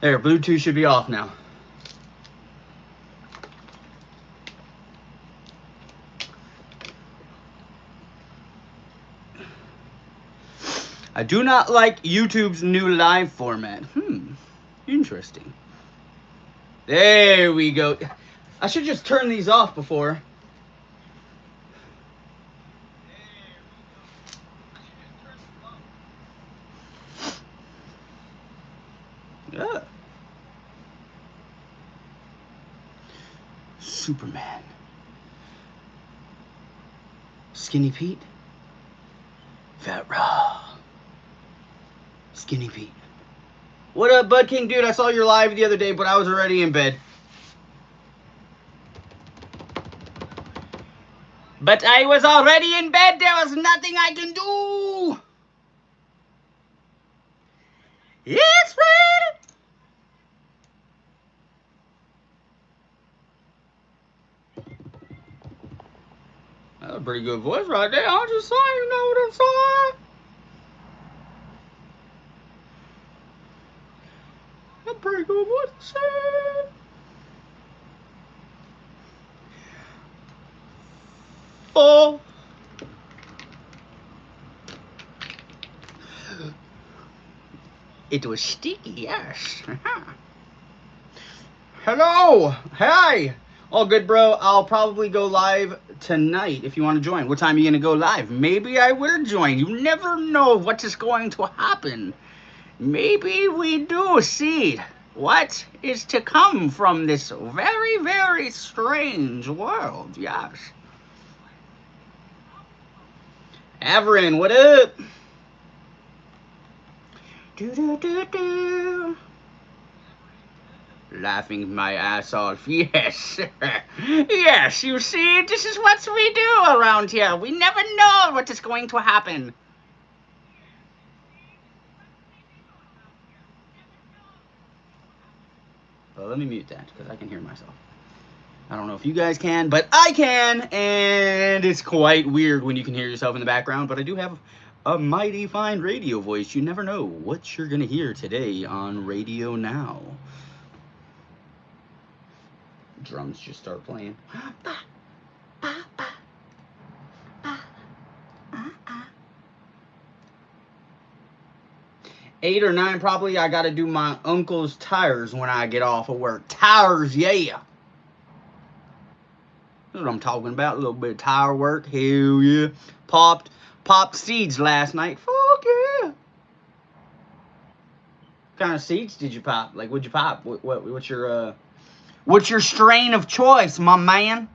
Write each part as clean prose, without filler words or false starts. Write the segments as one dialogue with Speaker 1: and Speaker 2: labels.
Speaker 1: There, Bluetooth should be off now. I do not like YouTube's new live format. Interesting. There we go. I should just turn these off before. Yeah. Superman. Skinny Pete. Phat Robs. Skinny Pete. What up, Bud King? Dude, I saw your live the other day, but I was already in bed. But I was already in bed. There was nothing I can do. It's ready. That's a pretty good voice right there. I'm just saying, you know what I'm saying? That's a pretty good voice to say. Oh. It was sticky, yes. Hello. Hi. All good, bro. I'll probably go live tonight if you want to join. What time are you going to go live? Maybe I will join. You never know what is going to happen. Maybe we do see what is to come from this very, very strange world. Yes. Averin, what up? Do do do do. Laughing my ass off. Yes. Yes, you see, this is what we do around here. We never know what is going to happen. Well, let me mute that because I can hear myself. I don't know if you guys can, but I can, and it's quite weird when you can hear yourself in the background, but I do have a mighty fine radio voice. You never know what you're going to hear today on Radio Now. Drums just start playing. 8 or 9 probably. I got to do my uncle's tires when I get off of work. Tires, yeah. That's what I'm talking about. A little bit of tire work. Hell yeah. Popped seeds last night. Fuck yeah. What kind of seeds did you pop? Like, what'd you pop? What's your strain of choice, my man?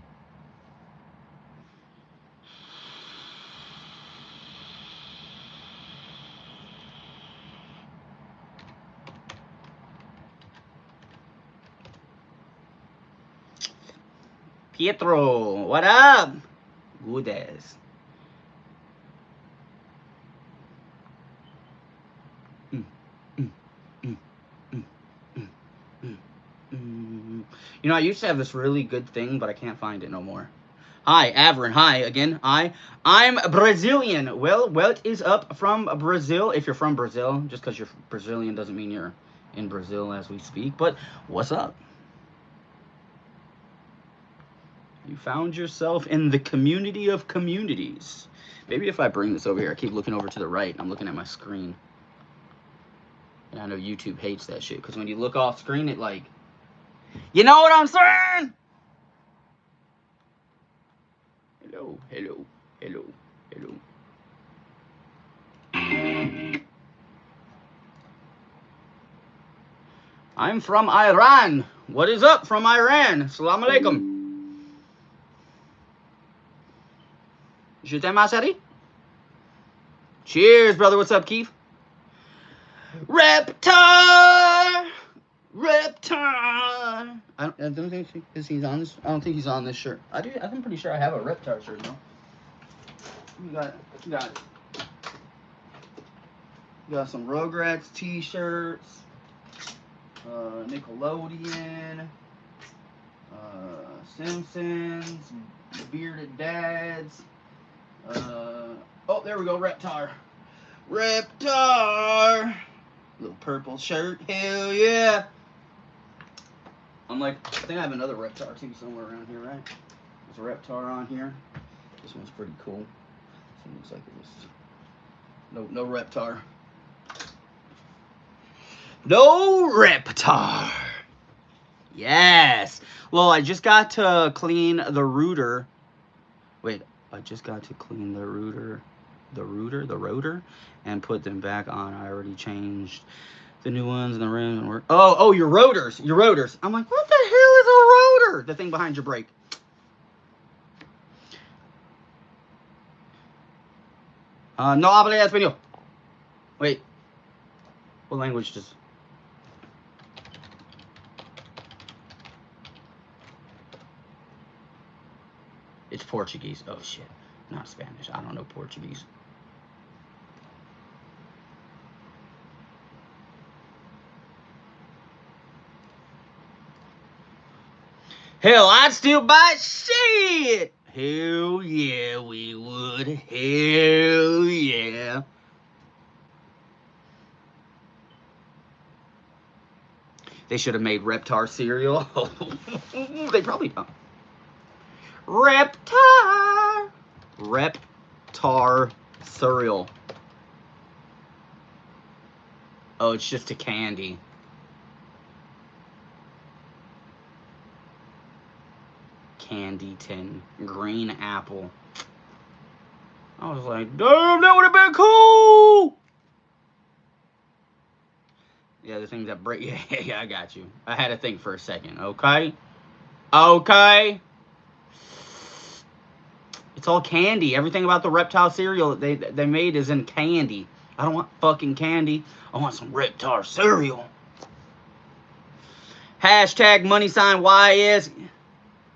Speaker 1: Pietro, what up? Good as. You know, I used to have this really good thing, but I can't find it no more. Hi, Averin. Hi again. I'm Brazilian. Well, what is up from Brazil? If you're from Brazil, just because you're Brazilian doesn't mean you're in Brazil as we speak. But what's up? You found yourself in the community of communities. Maybe if I bring this over here, I keep looking over to the right. I'm looking at my screen. And I know YouTube hates that shit, because when you look off screen, it like... You know what I'm saying? Hello, hello, hello, hello. I'm from Iran. What is up from Iran? Assalamu alaikum. Je t'aime, Asari? Cheers, brother. What's up, Keith? Reptar! Reptar! I don't think he's on this. I don't think he's on this shirt. I'm pretty sure I have a Reptar shirt, though. You got some Rugrats t-shirts. Nickelodeon. Simpsons. Bearded Dads. Oh, there we go. Reptar. Reptar. Little purple shirt. Hell yeah. I'm like, I think I have another Reptar too somewhere around here, right? There's a Reptar on here. This one's pretty cool. This one looks like it was... No Reptar. No Reptar. Yes. Well, I just got to clean the rooter. Wait, I just got to clean the rotor, and put them back on. I already changed the new ones and the rims and work. Oh, your rotors. I'm like, what the hell is a rotor? The thing behind your brake. No hablo español. Wait. What language does... It's Portuguese. Oh, shit. Not Spanish. I don't know Portuguese. Hell, I'd still buy shit. Hell yeah, we would. Hell yeah. They should have made Reptar cereal. They probably don't. Reptar cereal. Oh, it's just a candy. Candy tin. Green apple. I was like, damn, that would have been cool. Yeah, the things that break. Yeah, I got you. I had to think for a second. Okay. It's all candy. Everything about the Reptile cereal that they made is in candy. I don't want fucking candy. I want some Reptar cereal. Hashtag money sign YS.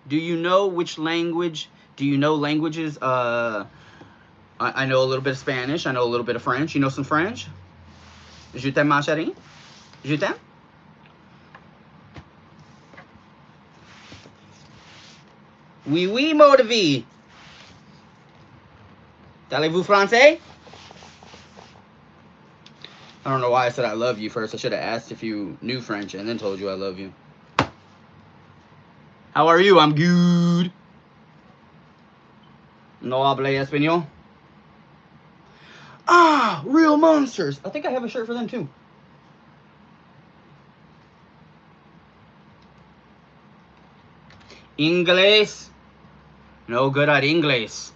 Speaker 1: Do you know which language? Do you know languages? I know a little bit of Spanish. I know a little bit of French. You know some French? Je t'aime, ma chérie. Je t'aime. Oui, oui, mot de vie. Parlez-vous français? I don't know why I said I love you first. I should have asked if you knew French and then told you I love you. How are you? I'm good. No hablo español. Ah, Real Monsters. I think I have a shirt for them too. Inglés. No good at English.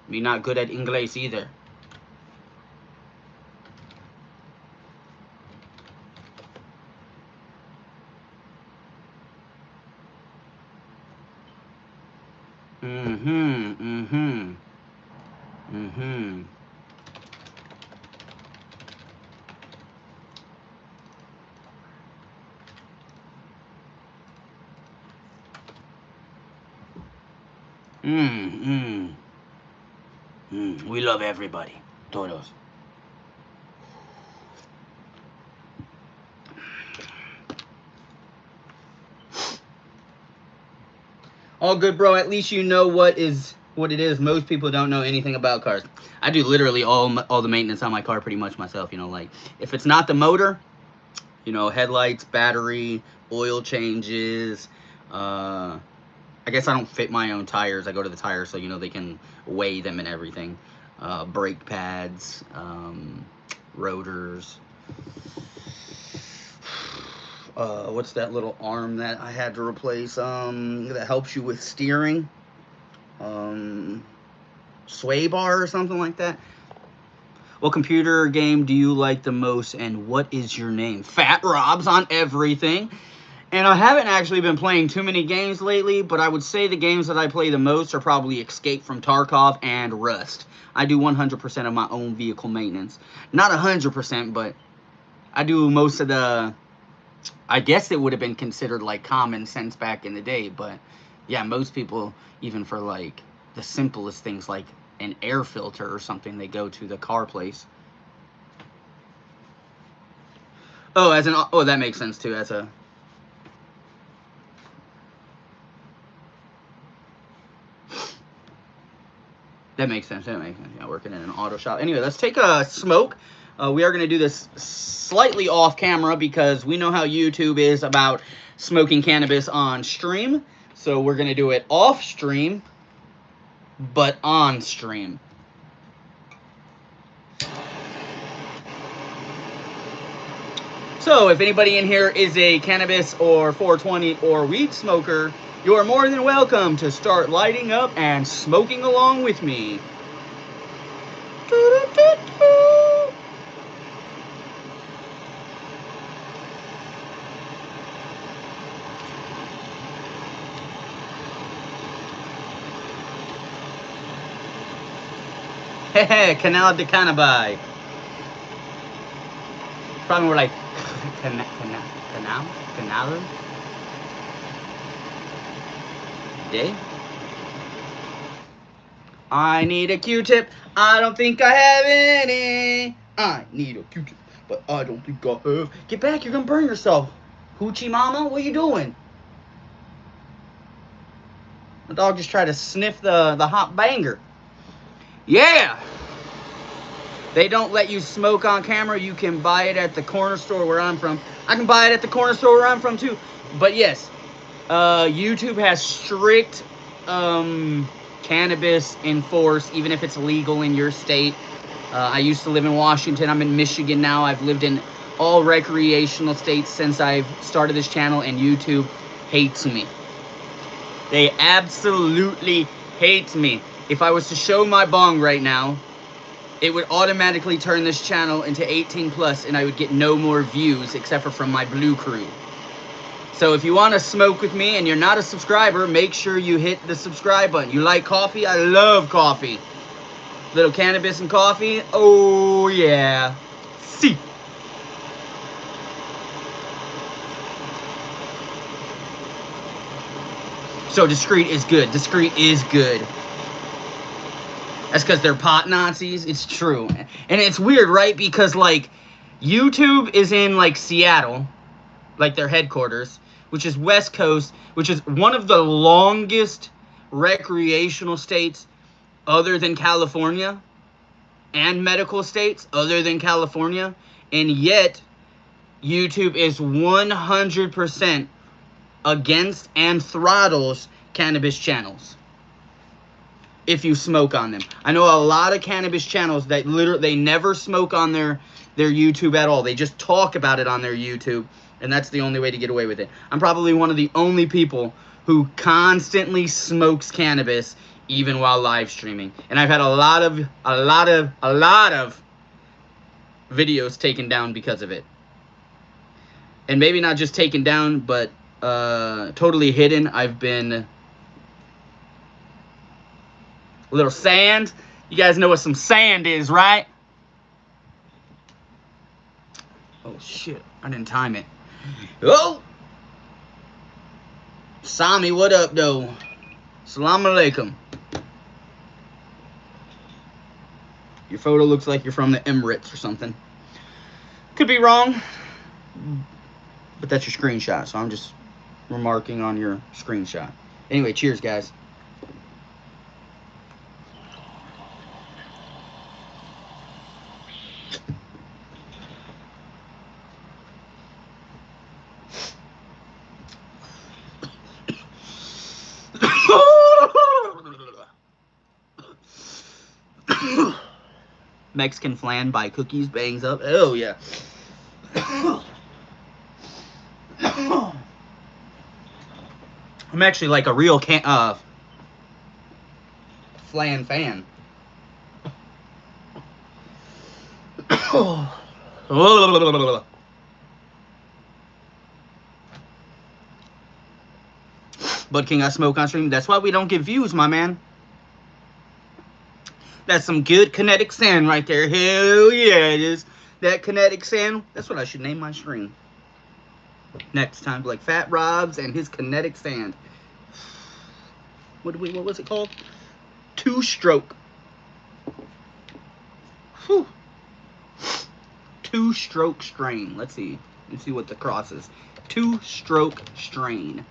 Speaker 1: Me not good at English either. We love everybody. Todos. All good, bro. At least you know what it is. Most people don't know anything about cars. I do literally all the maintenance on my car pretty much myself. You know, like if it's not the motor, you know, headlights, battery, oil changes. I guess I don't fit my own tires. I go to the tires so, you know, they can weigh them and everything. Brake pads, rotors. What's that little arm that I had to replace? That helps you with steering. Sway bar or something like that. What computer game do you like the most and what is your name? Phat Robs on everything. And I haven't actually been playing too many games lately, but I would say the games that I play the most are probably Escape from Tarkov and Rust. I do 100% of my own vehicle maintenance. Not 100%, but I do most of the... I guess it would have been considered like common sense back in the day, but yeah, most people, even for like the simplest things like an air filter or something, they go to the car place. Oh, that makes sense too. As a... That makes sense. Yeah, working in an auto shop. Anyway, let's take a smoke. We are going to do this slightly off camera because we know how YouTube is about smoking cannabis on stream. So we're going to do it off stream, but on stream. So if anybody in here is a cannabis or 420 or weed smoker, you are more than welcome to start lighting up and smoking along with me. Hehe, Canal de Cannabis. Probably more like canal. Day. I need a Q-tip. I don't think I have any. I need a Q-tip, but I don't think I have. Get back, you're gonna burn yourself. Hoochie mama, what are you doing? The dog just tried to sniff the hot banger. Yeah! They don't let you smoke on camera. You can buy it at the corner store where I'm from. I can buy it at the corner store where I'm from too. But yes, YouTube has strict cannabis enforced, even if it's legal in your state. I used to live in Washington. I'm in Michigan now. I've lived in all recreational states since I've started this channel, and YouTube hates me. They absolutely hate me. If I was to show my bong right now, it would automatically turn this channel into 18 plus, and I would get no more views except for from my blue crew. So if you want to smoke with me and you're not a subscriber, make sure you hit the subscribe button. You like coffee? I love coffee. Little cannabis and coffee? Oh yeah. See. So Discreet is good. Discreet is good. That's because they're pot Nazis. It's true. And it's weird, right? Because, like, YouTube is in, like, Seattle, like, their headquarters, which is West Coast, which is one of the longest recreational states other than California, and medical states other than California. And yet, YouTube is 100% against and throttles cannabis channels if you smoke on them. I know a lot of cannabis channels that literally, they never smoke on their YouTube at all. They just talk about it on their YouTube, and that's the only way to get away with it. I'm probably one of the only people who constantly smokes cannabis even while live streaming. And I've had a lot of videos taken down because of it. And maybe not just taken down, but totally hidden. I've been... A little sand. You guys know what some sand is, right? Oh, shit. I didn't time it. Oh! Sami, what up, though? Assalamu alaikum. Your photo looks like you're from the Emirates or something. Could be wrong. But that's your screenshot, so I'm just remarking on your screenshot. Anyway, cheers, guys. Mexican flan by Cookies bangs up. Oh yeah. I'm actually like a real flan fan. But can I smoke on stream? That's why we don't get views, my man. That's some good kinetic sand right there. Hell yeah, it is. That kinetic sand. That's what I should name my stream. Next time, like Phat Robs and his kinetic sand. What was it called? Two stroke. Whew. Two stroke strain. Let's see what the cross is. Two stroke strain.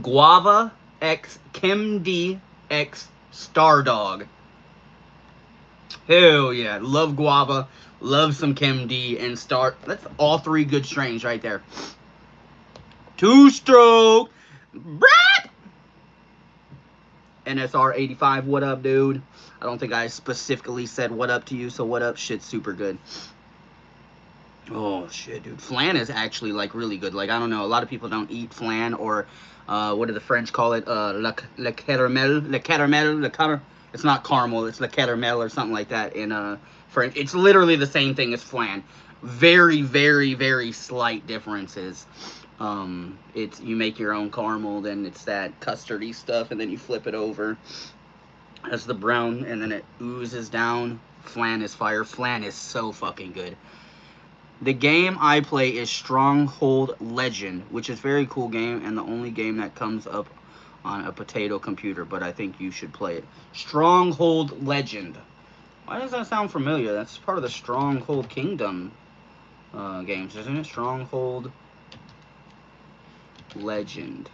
Speaker 1: Guava X Kim D X Stardog. Hell yeah. Love Guava. Love some Kim D and Star. That's all three good strains right there. Two stroke. Brap! NSR 85, what up, dude? I don't think I specifically said what up to you, so what up? Shit's super good. Oh, shit, dude. Flan is actually, like, really good. Like, I don't know. A lot of people don't eat flan or, what do the French call it? Le caramel. Le caramel. It's not caramel. It's le caramel or something like that in French. It's literally the same thing as flan. Very, very, very slight differences. It's you make your own caramel, then it's that custardy stuff, and then you flip it over. That's the brown, and then it oozes down. Flan is fire. Flan is so fucking good. The game I play is Stronghold Legend, which is a very cool game, and the only game that comes up on a potato computer, but I think you should play it. Stronghold Legend. Why does that sound familiar? That's part of the Stronghold Kingdom games, isn't it? Stronghold Legend.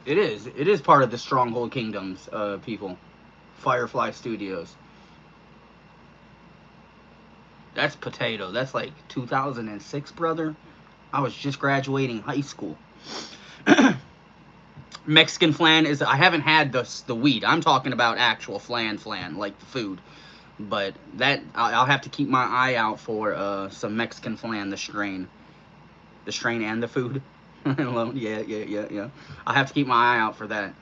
Speaker 1: It is. It is part of the Stronghold Kingdoms, people. Firefly Studios. That's potato. That's like 2006, brother. I was just graduating high school. Mexican flan is... I haven't had the weed. I'm talking about actual flan, like the food. But that... I'll have to keep my eye out for some Mexican flan, the strain. The strain and the food. Yeah. I have to keep my eye out for that.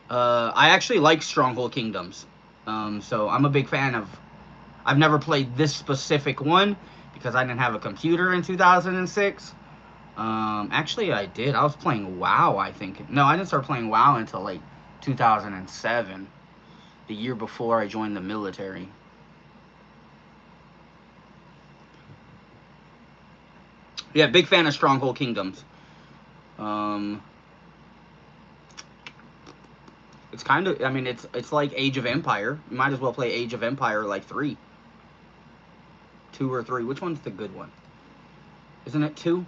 Speaker 1: I actually like Stronghold Kingdoms. So I'm a big fan of... I've never played this specific one because I didn't have a computer in 2006. Actually, I did. I was playing WoW, I think. No, I didn't start playing WoW until like 2007, the year before I joined the military. Yeah, big fan of Stronghold Kingdoms. It's kind of, I mean, it's like Age of Empire. You might as well play Age of Empire like 3. 2 or 3. Which one's the good one? Isn't it 2?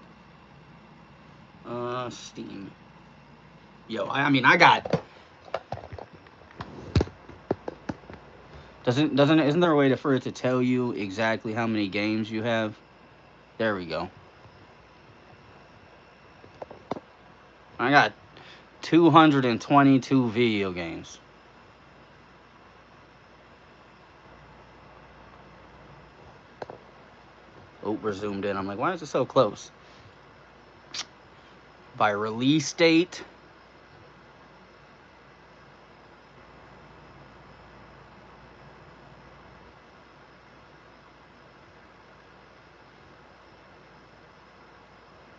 Speaker 1: Steam. Yo, I mean, I got... Isn't there a way for it to tell you exactly how many games you have? There we go. I got 222 video games. Oh, we're zoomed in. I'm like, why is it so close? By release date.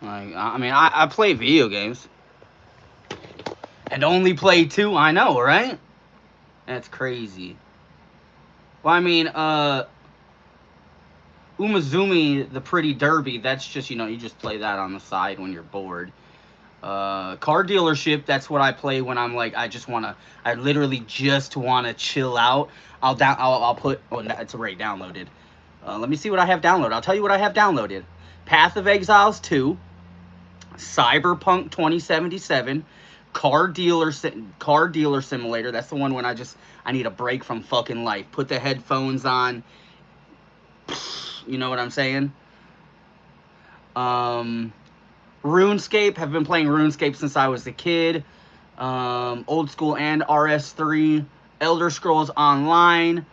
Speaker 1: Like, I mean, I play video games. And only play 2, I know, right? That's crazy. Well, I mean, Umazoomi, the Pretty Derby, that's just, you just play that on the side when you're bored. Car Dealership, that's what I play when I'm like, I literally just want to chill out. I'll put, oh, it's already downloaded. Let me see what I have downloaded. I'll tell you what I have downloaded. Path of Exiles 2, Cyberpunk 2077, Car Dealer Simulator. That's the one when I need a break from fucking life. Put the headphones on. You know what I'm saying? RuneScape. Have been playing RuneScape since I was a kid. Old School and RS3. Elder Scrolls Online.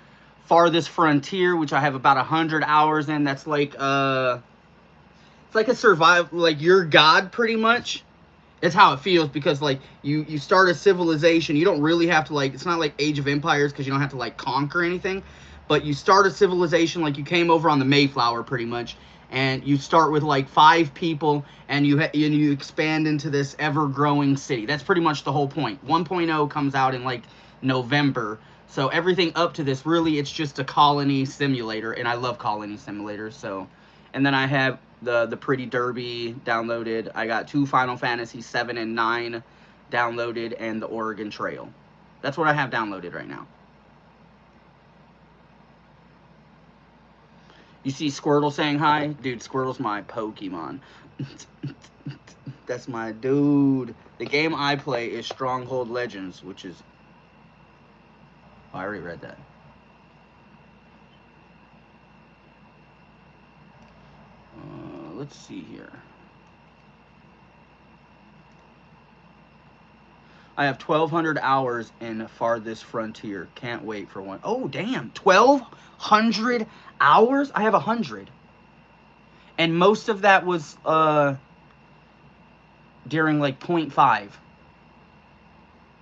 Speaker 1: Farthest Frontier, which I have about 100 hours in. That's like it's like a survival, like you're God pretty much. That's how it feels, because like you start a civilization. You don't really have to, like, it's not like Age of Empires because you don't have to like conquer anything, but you start a civilization like you came over on the Mayflower pretty much, and you start with like 5 people, and you expand into this ever-growing city. That's pretty much the whole point. 1.0 comes out in like November, so everything up to this, really, it's just a colony simulator, and I love colony simulators. So, and then I have the Pretty Derby downloaded. I got 2 Final Fantasy 7 and 9 downloaded, and the Oregon Trail. That's what I have downloaded right now. You see Squirtle saying hi? Dude, Squirtle's my Pokemon. That's my dude. The game I play is Stronghold Legends, which is. Oh, I already read that. Let's see here. I have 1,200 hours in Farthest Frontier. Can't wait for one. Oh, damn. 1,200 hours? I have 100. And most of that was during like .5.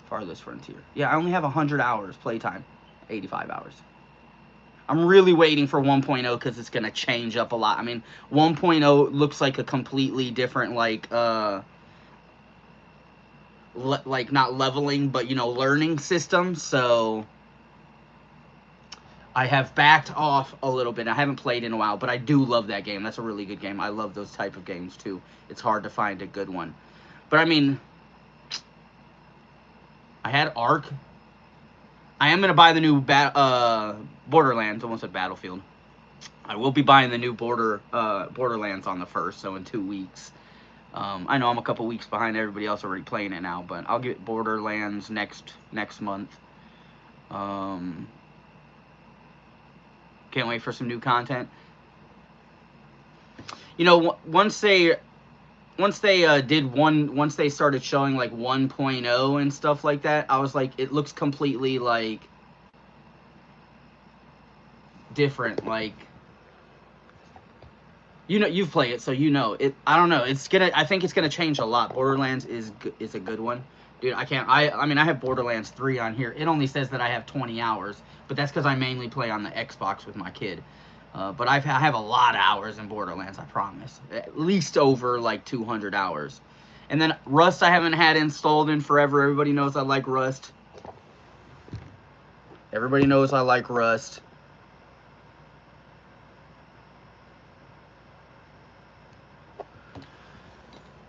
Speaker 1: Farthest Frontier. Yeah, I only have 100 hours playtime. 85 hours. I'm really waiting for 1.0 because it's going to change up a lot. I mean, 1.0 looks like a completely different, like not leveling, but, you know, learning system. So I have backed off a little bit. I haven't played in a while, but I do love that game. That's a really good game. I love those type of games, too. It's hard to find a good one. But, I mean, I had Ark. I am going to buy the new Borderlands. Almost said Battlefield. I will be buying the new Borderlands on the 1st, so in 2 weeks. I know I'm a couple weeks behind everybody else already playing it now, but I'll get Borderlands next month. Can't wait for some new content. You know, once they started showing like 1.0 and stuff like that, I was like, it looks completely like different. Like, you know, you've played it, so you know it. I don't know. I think it's gonna change a lot. Borderlands is a good one, dude. I mean, I have Borderlands 3 on here. It only says that I have 20 hours, but that's because I mainly play on the Xbox with my kid. But I have a lot of hours in Borderlands. I promise, at least over like 200 hours. And then Rust I haven't had installed in forever. Everybody knows I like Rust. Everybody knows I like Rust.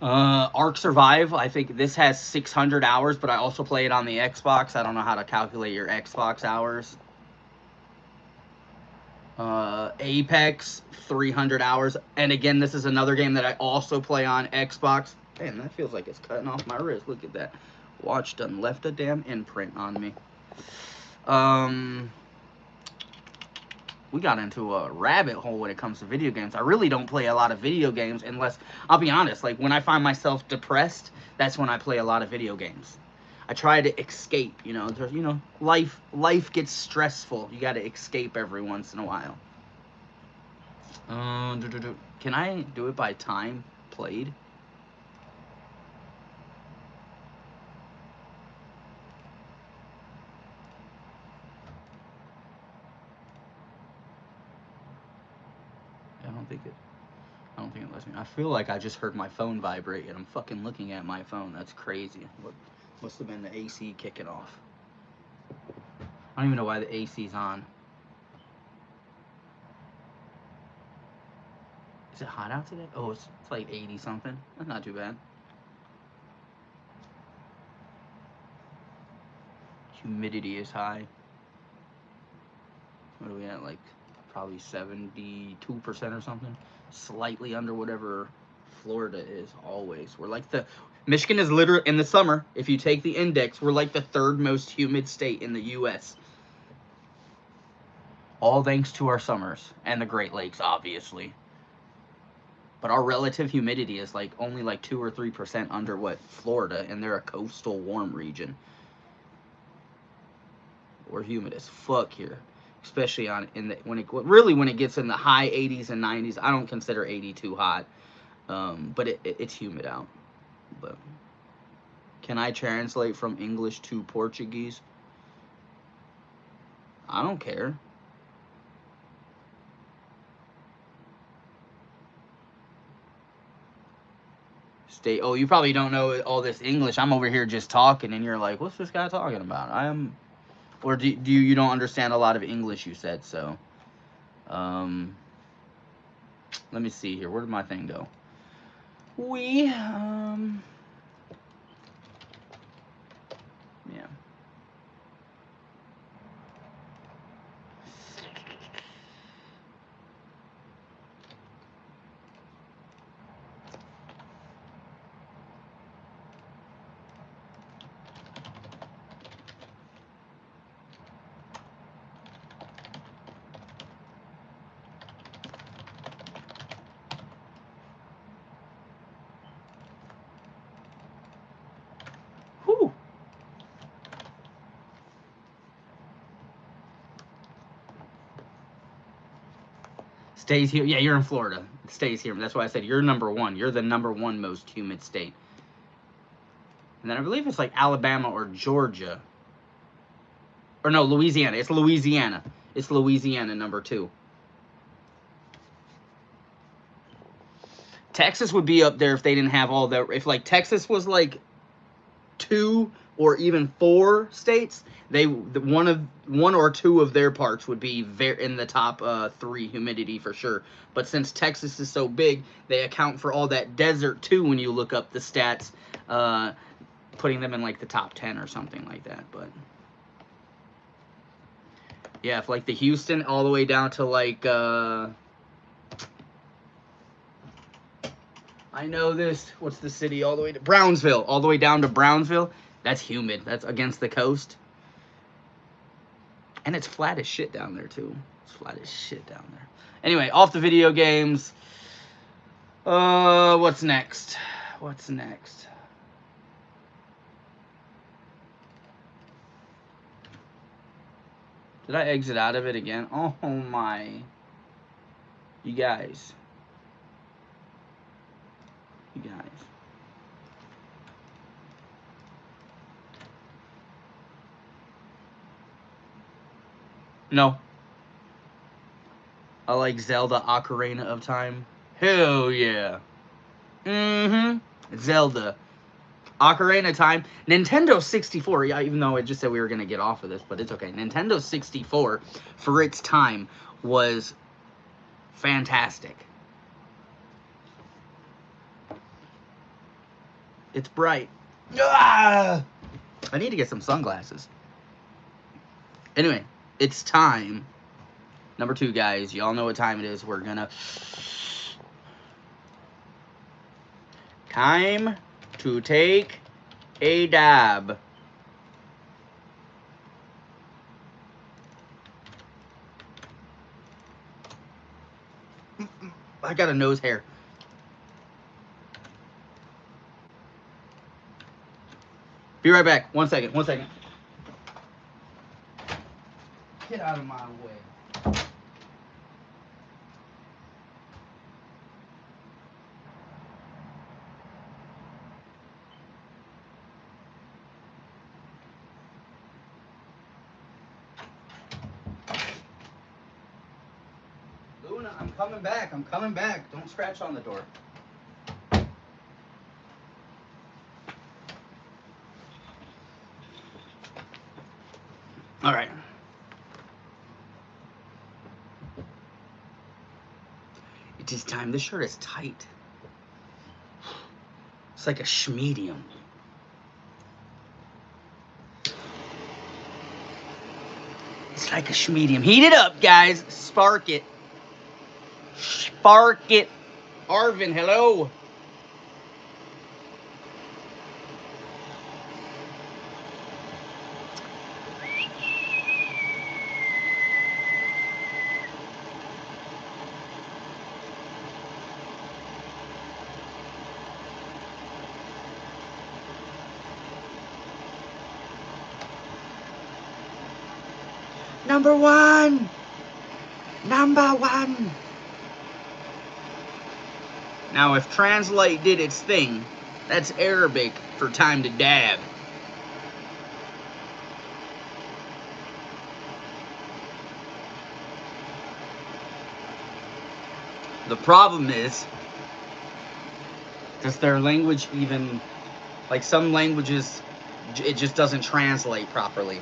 Speaker 1: Ark Survive, I think this has 600 hours, but I also play it on the Xbox. I don't know how to calculate your Xbox hours. Apex, 300 hours. And again, this is another game that I also play on Xbox. Damn, that feels like it's cutting off my wrist. Look at that. Watch done left a damn imprint on me. We got into a rabbit hole when it comes to video games. I really don't play a lot of video games unless, I'll be honest, like when I find myself depressed, that's when I play a lot of video games. I try to escape, you know, life gets stressful. You got to escape every once in a while. Can I do it by time played? I don't think it lets me. I feel like I just heard my phone vibrate and I'm fucking looking at my phone. That's crazy. What must have been the AC kicking off. I don't even know why the AC's on. Is it hot out today? Oh, it's like 80 something. That's not too bad. Humidity is high. What are we at? Like probably 72% or something. Slightly under whatever Florida is always. We're like Michigan is literally, in the summer, if you take the index, we're like the 3rd most humid state in the U.S. All thanks to our summers and the Great Lakes, obviously. But our relative humidity is like only like 2 or 3% under what Florida, and they're a coastal warm region. We're humid as fuck here, especially when it gets in the high 80s and 90s. I don't consider 80 too hot, but it's humid out. But can I translate from English to Portuguese? I don't care. Oh, you probably don't know all this English. I'm over here just talking, and you're like, what's this guy talking about? Or do you don't understand a lot of English, you said, so. Let me see here. Where did my thing go? Yeah. Stays here. Yeah, you're in Florida. It stays here. That's why I said you're number one. You're the number one most humid state. And then I believe it's like Alabama or Georgia. Or no, Louisiana. It's Louisiana. It's Louisiana number 2. Texas would be up there if they didn't have all that. If like Texas was like 2 or even 4 states, one or two of their parts would be in the top 3 humidity for sure. But since Texas is so big, they account for all that desert too when you look up the stats, putting them in like the top 10 or something like that. But yeah, if like the Houston all the way down to like I know this. What's the city all the way to Brownsville? All the way down to Brownsville. That's humid. That's against the coast. And it's flat as shit down there, too. It's flat as shit down there. Anyway, off the video games. What's next? What's next? Did I exit out of it again? Oh, my. You guys. You guys. No. I like Zelda Ocarina of Time. Hell yeah. Zelda. Ocarina of Time. Nintendo 64. Yeah, even though I just said we were going to get off of this, but it's okay. Nintendo 64, for its time, was fantastic. It's bright. Ah! I need to get some sunglasses. Anyway, it's time. Number 2, guys. Y'all know what time it is. We're gonna... Time to take a dab. I got a nose hair. Be right back. 1 second. 1 second. Get out of my way. Luna, I'm coming back. I'm coming back. Don't scratch on the door. All right. It is time. This shirt is tight. It's like a schmedium. It's like a schmedium. Heat it up, guys. Spark it. Spark it. Arvin, hello. Number 1. Number 1. Now, if Translate did its thing, that's Arabic for time to dab. The problem is, does their language even, like some languages, it just doesn't translate properly.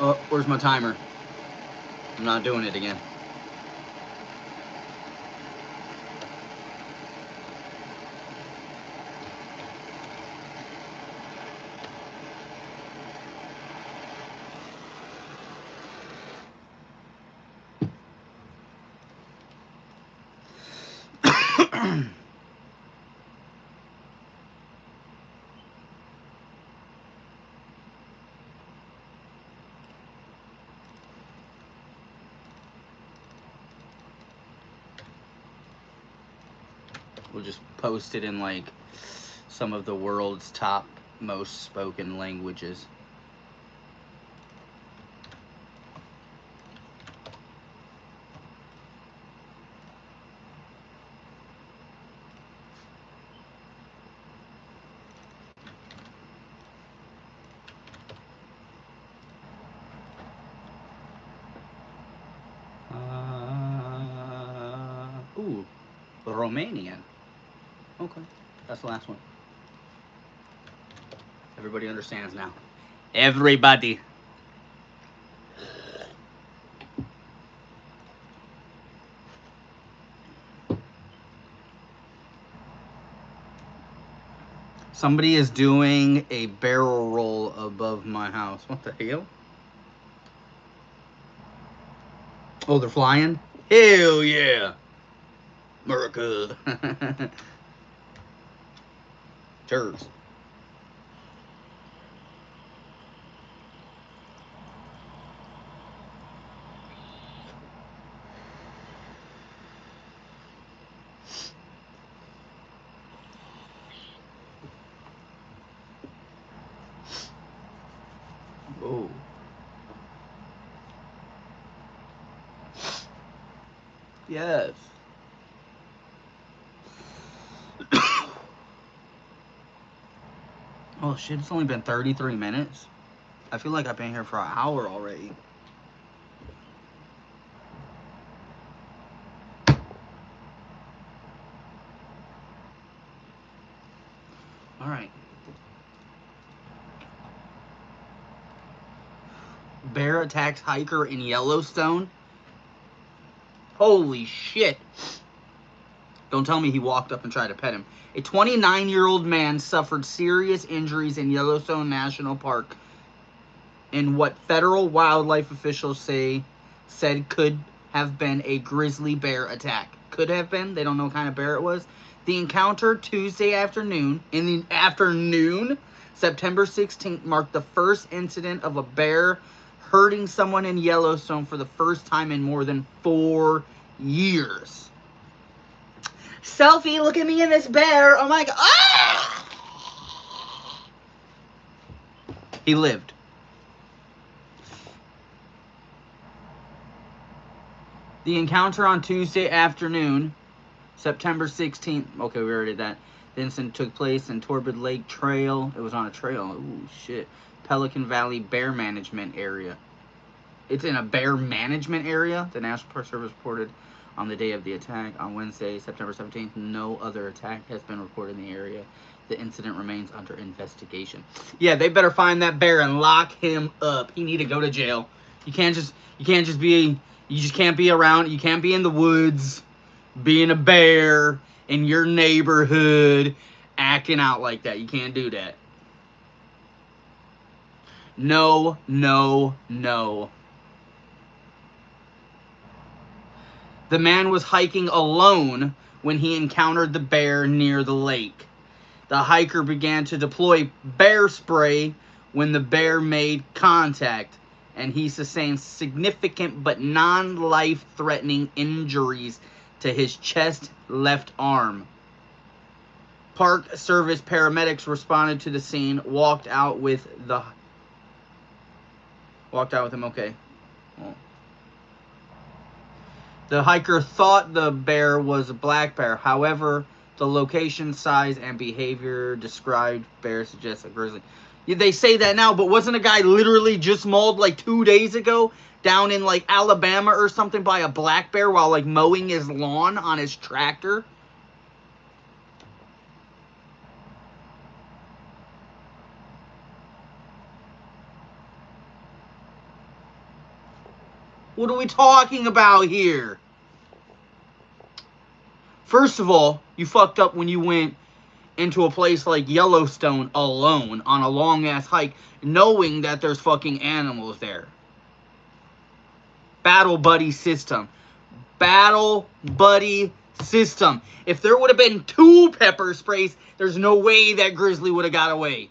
Speaker 1: Oh, where's my timer? I'm not doing it again. We'll just post it in like some of the world's top most spoken languages. Ooh, Romanian. Okay, that's the last one. Everybody understands now. Everybody. Somebody is doing a barrel roll above my house. What the hell? Oh, they're flying? Hell yeah. America. Cheers. Oh. Yes. Oh shit, it's only been 33 minutes. I feel like I've been here for an hour already. Alright. Bear attacks hiker in Yellowstone. Holy shit. Don't tell me he walked up and tried to pet him. A 29-year-old man suffered serious injuries in Yellowstone National Park in what federal wildlife officials said could have been a grizzly bear attack. Could have been. They don't know what kind of bear it was. The encounter Tuesday afternoon, September 16th, marked the first incident of a bear hurting someone in Yellowstone for the first time in more than 4 years. Selfie, look at me in this bear. Oh my god. Ah! He lived. The encounter on Tuesday afternoon, September 16th. Okay, we already did that. The incident took place in Torbid Lake Trail. It was on a trail. Ooh, shit. Pelican Valley Bear Management Area. It's in a bear management area. The National Park Service reported on the day of the attack on Wednesday, September 17th. No other attack has been reported in the area. The incident remains under investigation. Yeah, they better find that bear and lock him up. He need to go to jail. You can't just be, you just can't be around, you can't be in the woods being a bear in your neighborhood acting out like that. You can't do that. No, no, no. The man was hiking alone when he encountered the bear near the lake. The hiker began to deploy bear spray when the bear made contact, and he sustained significant but non-life-threatening injuries to his chest, left arm. Park Service paramedics responded to the scene, walked out with him. Okay. Well, the hiker thought the bear was a black bear. However, the location, size, and behavior described bear suggests a grizzly. Yeah, they say that now, but wasn't a guy literally just mauled like 2 days ago down in like Alabama or something by a black bear while like mowing his lawn on his tractor? What are we talking about here? First of all, you fucked up when you went into a place like Yellowstone alone on a long ass hike, knowing that there's fucking animals there. Battle buddy system. Battle buddy system. If there would have been 2 pepper sprays, there's no way that grizzly would have got away.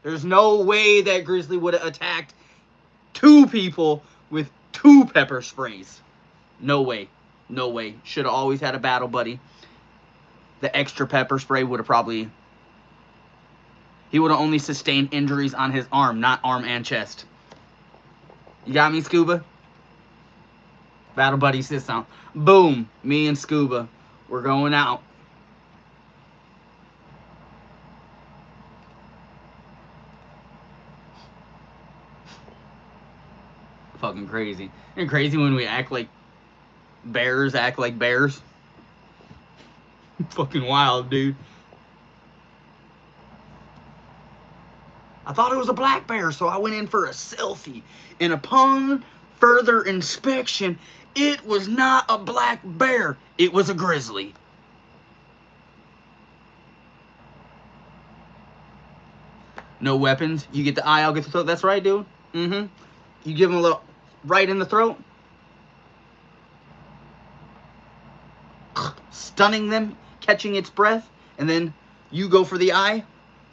Speaker 1: There's no way that grizzly would have attacked 2 people with 2 pepper sprays. No way. No way. Should have always had a battle buddy. The extra pepper spray would have probably... He would have only sustained injuries on his arm, not arm and chest. You got me, Scuba? Battle Buddy system. Boom. Me and Scuba. We're going out. Fucking crazy. Isn't it crazy when we act like bears act like bears? Fucking wild, dude. I thought it was a black bear, so I went in for a selfie. And upon further inspection, it was not a black bear. It was a grizzly. No weapons. You get the eye, I'll get the throat. That's right, dude. Mm-hmm. You give him a little right in the throat. Stunning them, catching its breath. And then you go for the eye.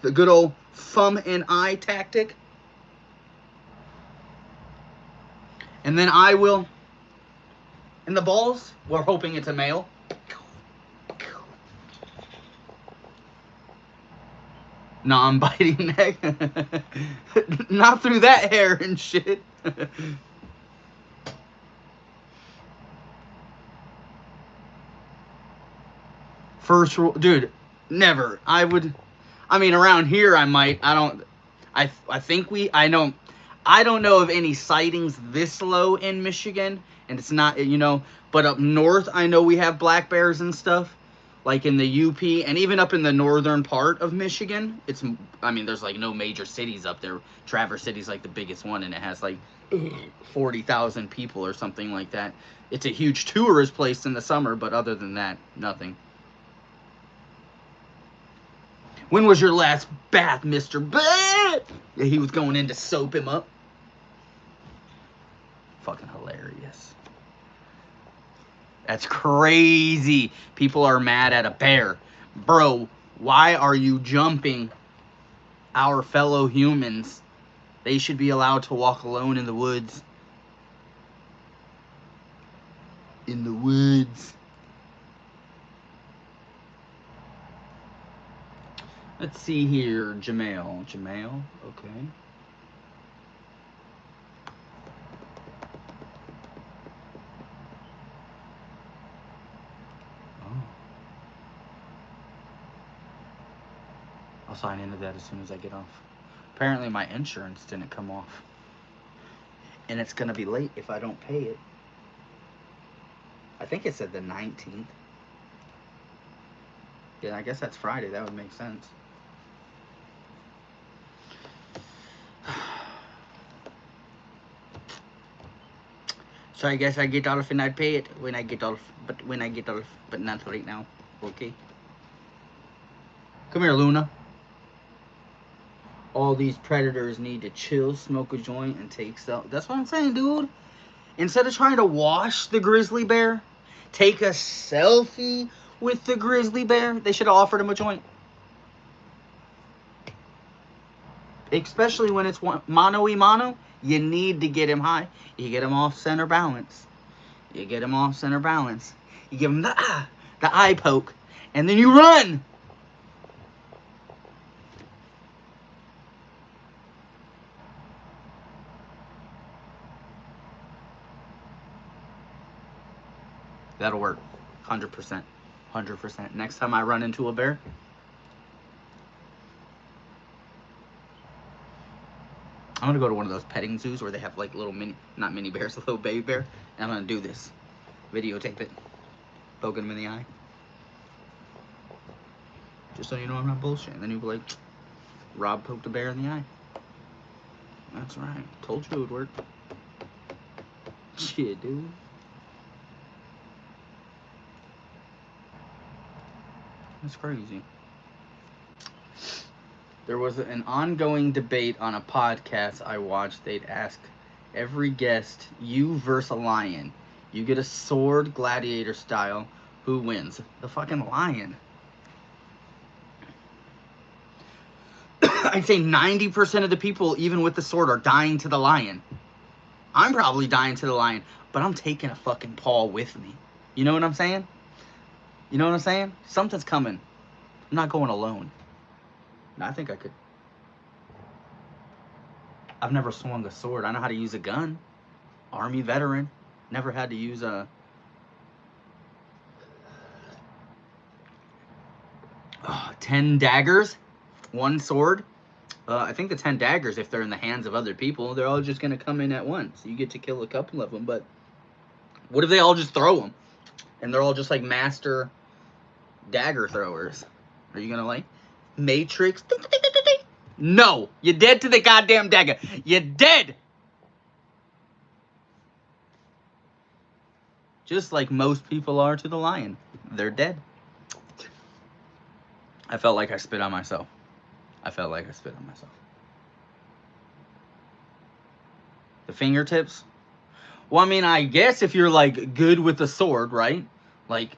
Speaker 1: The good old thumb and eye tactic. And then I will... In the balls, we're hoping it's a male. Non-biting neck. Not through that hair and shit. First rule, dude, never. I mean, around here I might. I don't know of any sightings this low in Michigan, and it's not, you know, but up north I know we have black bears and stuff. Like in the UP, and even up in the northern part of Michigan, I mean, there's like no major cities up there. Traverse City's like the biggest one, and it has like 40,000 people or something like that. It's a huge tourist place in the summer, but other than that, nothing. When was your last bath, Mr. Bat? Yeah, he was going in to soap him up. Fucking hilarious. That's crazy. People are mad at a bear. Bro, why are you jumping our fellow humans? They should be allowed to walk alone in the woods. In the woods. Let's see here. Jamail. Okay. I'll sign into that as soon as I get off. Apparently my insurance didn't come off. And it's going to be late if I don't pay it. I think it said the 19th. Yeah, I guess that's Friday. That would make sense. So I guess I get off and I pay it when I get off. But not right now. Okay. Come here, Luna. All these predators need to chill, smoke a joint, and take selfies. That's what I'm saying, dude. Instead of trying to wash the grizzly bear, take a selfie with the grizzly bear. They should have offered him a joint. Especially when it's mano-y-mano, you need to get him high. You get him off center balance. You give him the eye poke, and then you run. That'll work. 100%. 100%. Next time I run into a bear, I'm gonna go to one of those petting zoos where they have like little not mini bears, a little baby bear, and I'm gonna do this. Videotape it. Poking him in the eye. Just so you know I'm not bullshitting. And then you'll be like, Rob poked a bear in the eye. That's right. Told you it would work. Shit, dude. That's crazy. There was an ongoing debate on a podcast I watched. They'd ask every guest, you versus a lion. You get a sword, gladiator style. Who wins? The fucking lion. I'd say 90% of the people, even with the sword, are dying to the lion. I'm probably dying to the lion, but I'm taking a fucking paw with me. You know what I'm saying? You know what I'm saying? Something's coming. I'm not going alone. I think I could. I've never swung a sword. I know how to use a gun. Army veteran. Never had to use a 10 daggers, one sword. I think the 10 daggers, if they're in the hands of other people, they're all just going to come in at once. You get to kill a couple of them, but what if they all just throw them? And they're all just like master dagger throwers. Are you going to like Matrix? No, you're dead to the goddamn dagger. You're dead. Just like most people are to the lion. They're dead. I felt like I spit on myself. I felt like I spit on myself. The fingertips? Well, I mean, I guess if you're like good with a sword, right? Like,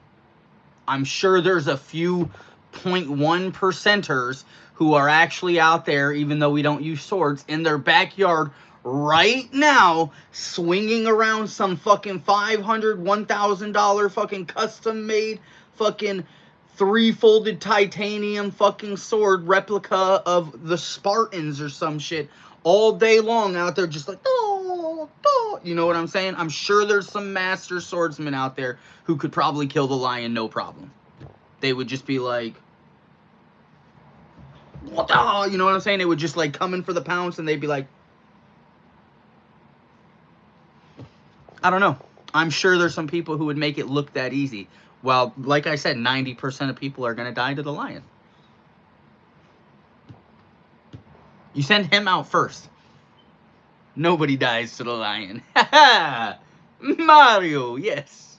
Speaker 1: I'm sure there's a few 0.1 percenters who are actually out there, even though we don't use swords, in their backyard right now, swinging around some fucking $500, $1,000 fucking custom made fucking 3-folded titanium fucking sword replica of the Spartans or some shit all day long out there just like, oh, oh. You know what I'm saying? I'm sure there's some master swordsmen out there who could probably kill the lion no problem. They would just be like, what the, you know what I'm saying? They would just like come in for the pounce and they'd be like, I don't know. I'm sure there's some people who would make it look that easy. Well, like I said, 90% of people are going to die to the lion. You send him out first. Nobody dies to the lion. Mario, yes.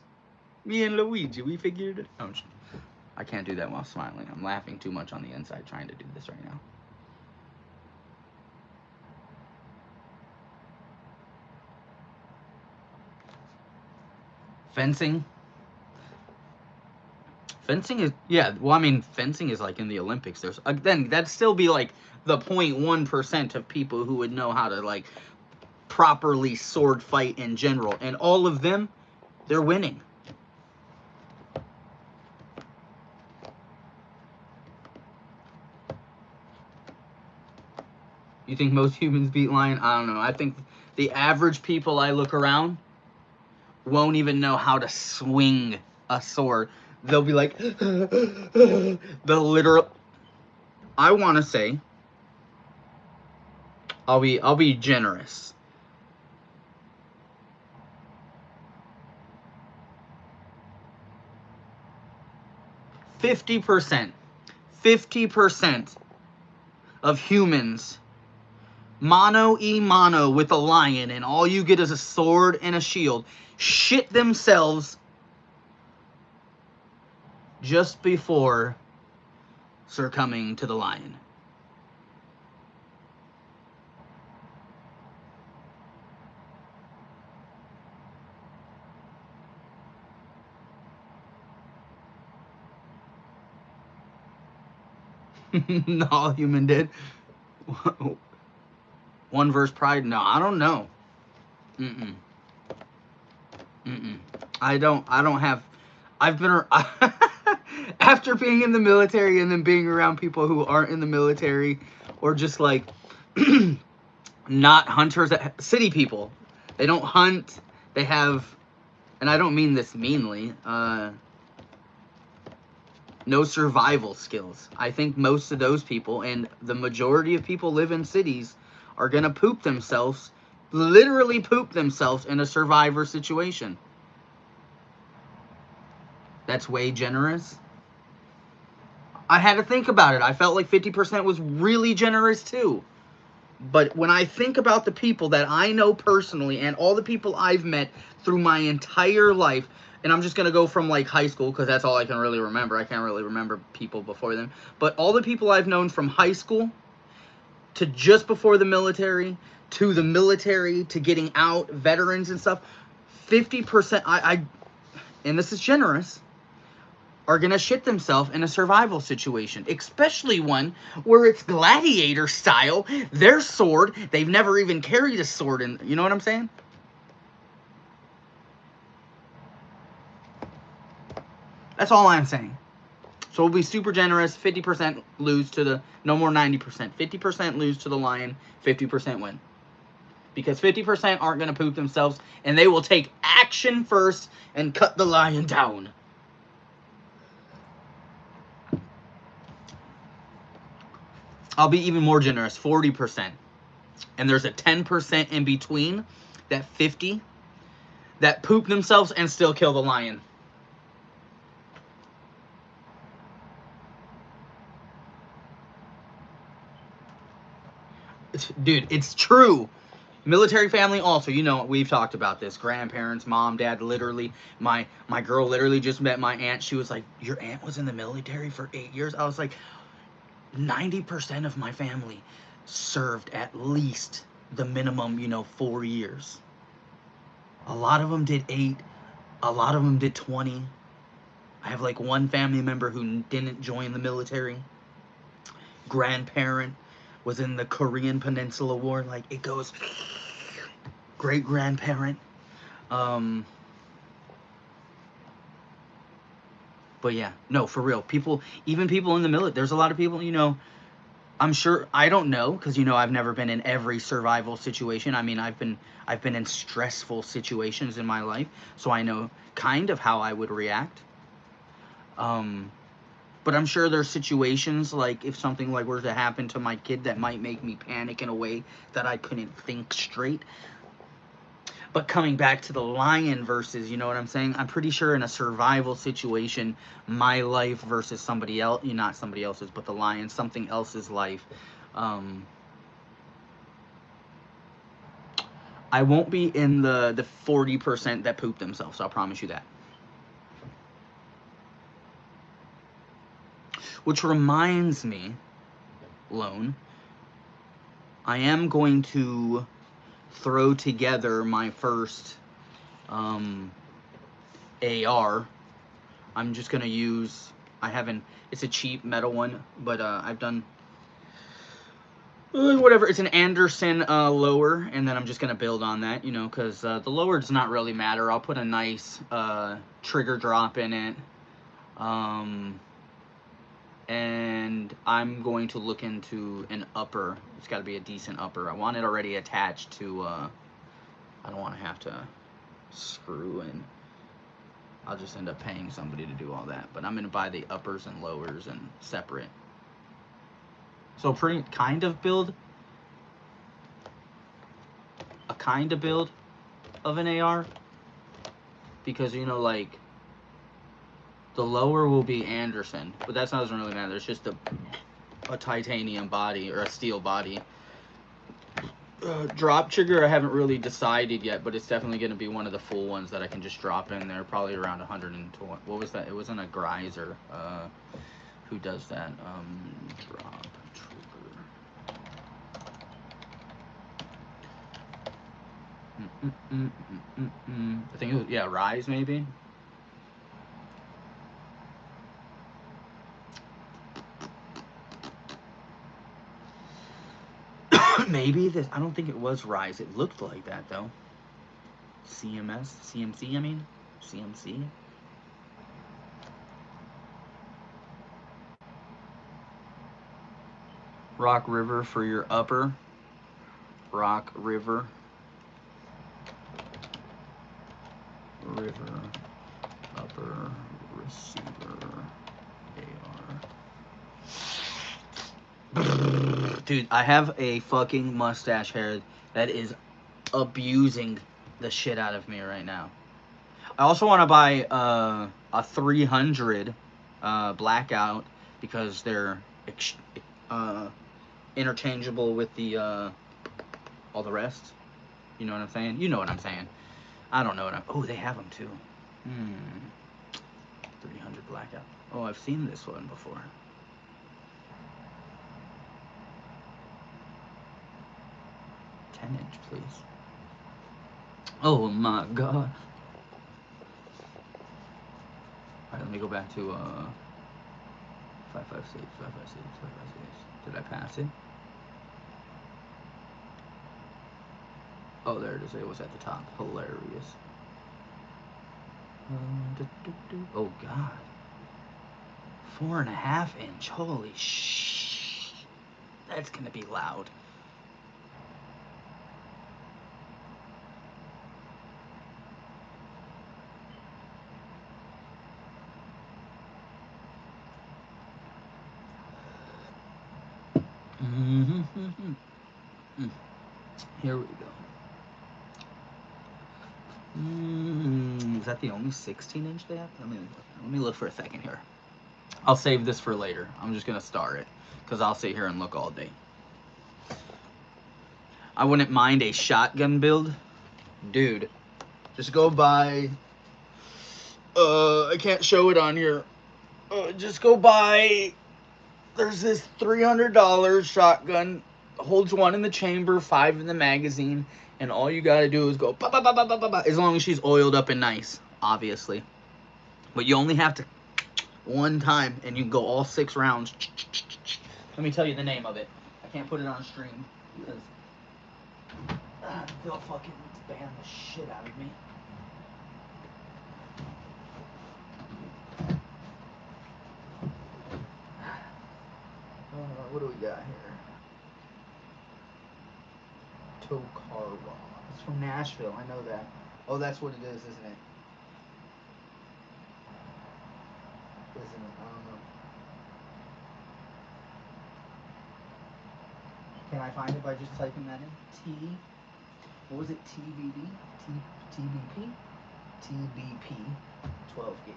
Speaker 1: Me and Luigi, we figured it out. I can't do that while smiling. I'm laughing too much on the inside trying to do this right now. Fencing. Fencing is, yeah, well, I mean, fencing is like in the Olympics. There's, then that'd still be like the 0.1% of people who would know how to like properly sword fight in general. And all of them, they're winning. You think most humans beat lion? I don't know. I think the average people I look around won't even know how to swing a sword. They'll be like, the literal. I want to say, I'll be generous. 50% of humans mano with a lion, and all you get is a sword and a shield, shit themselves just before succumbing to the lion. All human did. One verse pride? No, I don't know. I don't have. I've been after being in the military and then being around people who aren't in the military or just like not hunters, city people. They don't hunt. They have, and I don't mean this meanly, no survival skills. I think most of those people, and the majority of people live in cities, are going to poop themselves, literally poop themselves in a survivor situation. That's way generous. I had to think about it. I felt like 50% was really generous too. But when I think about the people that I know personally and all the people I've met through my entire life, and I'm just going to go from like high school because that's all I can really remember. I can't really remember people before then. But all the people I've known from high school to just before the military to getting out, veterans and stuff, 50%, and this is generous, are going to shit themselves in a survival situation, especially one where it's gladiator style, their sword, they've never even carried a sword in, you know what I'm saying? That's all I'm saying. So we'll be super generous. 50% lose to the, no more 90%. 50% lose to the lion, 50% win. Because 50% aren't going to poop themselves, and they will take action first and cut the lion down. I'll be even more generous, 40%. And there's a 10% in between, that 50, that poop themselves and still kill the lion. Dude, it's true. Military family also, you know, we've talked about this. Grandparents, mom, dad, literally. My girl literally just met my aunt. She was like, your aunt was in the military for 8 years? I was like, 90% of my family served at least the minimum, you know, 4 years. A lot of them did 8. A lot of them did 20. I have like one family member who didn't join the military. Grandparent was in the Korean Peninsula War. Like, it goes great grandparent. But yeah, no, for real. People, even people in the military, there's a lot of people, you know, I'm sure, I don't know, because, you know, I've never been in every survival situation. I mean, I've been in stressful situations in my life, so I know kind of how I would react. But I'm sure there's situations, like, if something like were to happen to my kid, that might make me panic in a way that I couldn't think straight. But coming back to the lion versus, you know what I'm saying? I'm pretty sure in a survival situation, my life versus somebody else, not somebody else's, but the lion, something else's life, I won't be in the 40% that poop themselves. I'll promise you that. Which reminds me, Lone, I am going to throw together my first AR. I'm just going to use, it's a cheap metal one, but I've done, whatever, it's an Anderson lower, and then I'm just going to build on that, you know, because the lower does not really matter. I'll put a nice trigger drop in it. And I'm going to look into an upper. It's got to be a decent upper. I want it already attached to, I don't want to have to screw in. I'll just end up paying somebody to do all that. But I'm going to buy the uppers and lowers and separate. So pretty kind of build. A kind of build of an AR. Because, you know, like, the lower will be Anderson, but that doesn't really matter. It's just a titanium body, or a steel body. Drop trigger, I haven't really decided yet, but it's definitely going to be one of the full ones that I can just drop in there, probably around 120. What was that? It wasn't a Greiser. Who does that? Drop trigger. I think it was, yeah, Rise maybe. Maybe this, I don't think it was Rise. It looked like that though. CMC, I mean, CMC. Rock River for your upper. Rock River. River. Upper receiver. AR. Dude, I have a fucking mustache hair that is abusing the shit out of me right now. I also want to buy a 300 blackout because they're interchangeable with the all the rest. You know what I'm saying? You know what I'm saying. I don't know what I'm... Oh, they have them too. 300 blackout. Oh, I've seen this one before. 10-inch, please. Oh my god. Alright, let me go back to 556, 556, 556. Did I pass it? Oh, there it is. It was at the top. Hilarious. Oh god. 4.5 inch. Holy sh! That's gonna be loud. Here we go. Is that the only 16-inch they have? Let me look for a second here. I'll save this for later. I'm just gonna star it because I'll sit here and look all day. I wouldn't mind a shotgun build, dude. Just go buy. I can't show it on here. Just go buy. There's this $300 shotgun. Holds 1 in the chamber, 5 in the magazine, and all you gotta do is go bah, bah, bah, bah, bah, bah, bah, as long as she's oiled up and nice, obviously. But you only have to one time, and you can go all 6 rounds. Let me tell you the name of it. I can't put it on stream because they'll fucking ban the shit out of me. What do we got here? Tow Car Raw. It's from Nashville. I know that. Oh, that's what it is, isn't it? Isn't it? I don't know. Can I find it by just typing that in? What was it? TBD? TBP? TBP 12 gauge.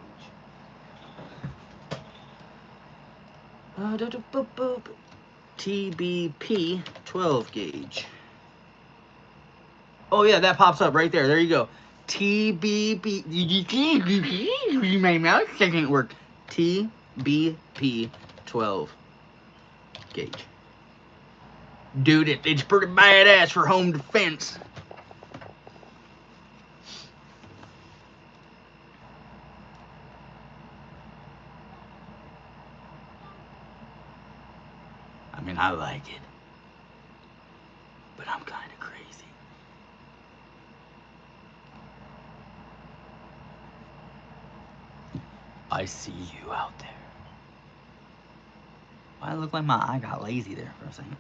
Speaker 1: TBP 12 gauge. Oh yeah, that pops up right there. There you go. TBP. My mouse doesn't work. TBP 12 gauge. Dude, it's pretty badass for home defense. I mean, I like it, but I'm kind of crazy. I see you out there. Why it look like my eye got lazy there for a second?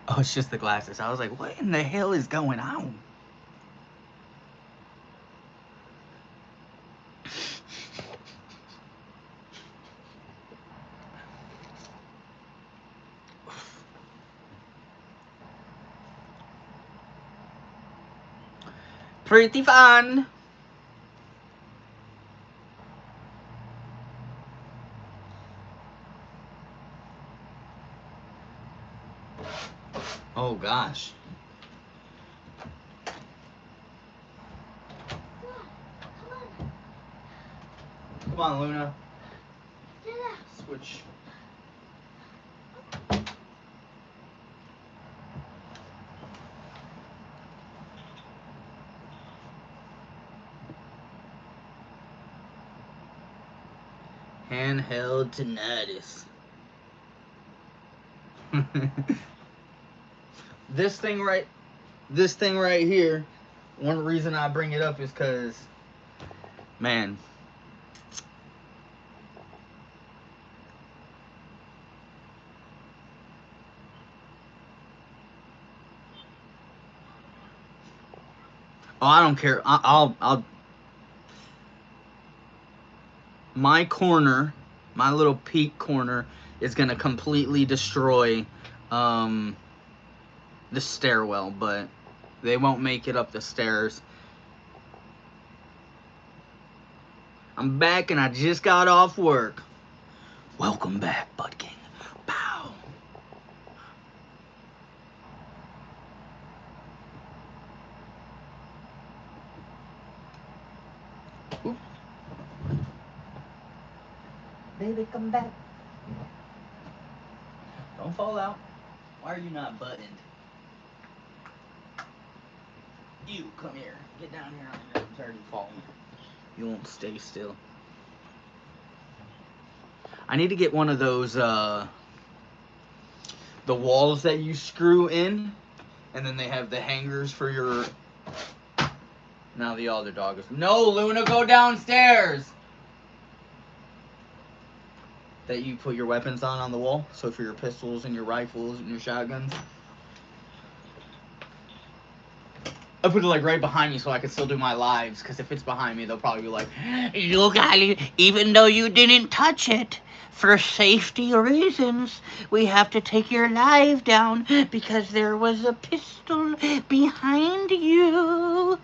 Speaker 1: Oh, it's just the glasses. I was like, what in the hell is going on? Pretty fun. Oh gosh. Come on, Luna. Switch. Handheld tinnitus. This thing right here, one reason I bring it up is because, man, oh, I don't care. I'll my corner, my little peak corner is gonna completely destroy the stairwell, but they won't make it up the stairs. I'm back and I just got off work. Welcome back, Bud King. Pow. Oop. Baby, come back. Don't fall out. Why are you not buttoned? You, come here. Get down here on the ground. I'm tired of falling. You won't stay still. I need to get one of those, the walls that you screw in, and then they have the hangers for your... Now the other dog is... No, Luna, go downstairs! That you put your weapons on the wall. So for your pistols and your rifles and your shotguns. I put it like right behind me so I can still do my lives. Because if it's behind me, they'll probably be like, you got it, even though you didn't touch it. For safety reasons, we have to take your live down because there was a pistol behind you.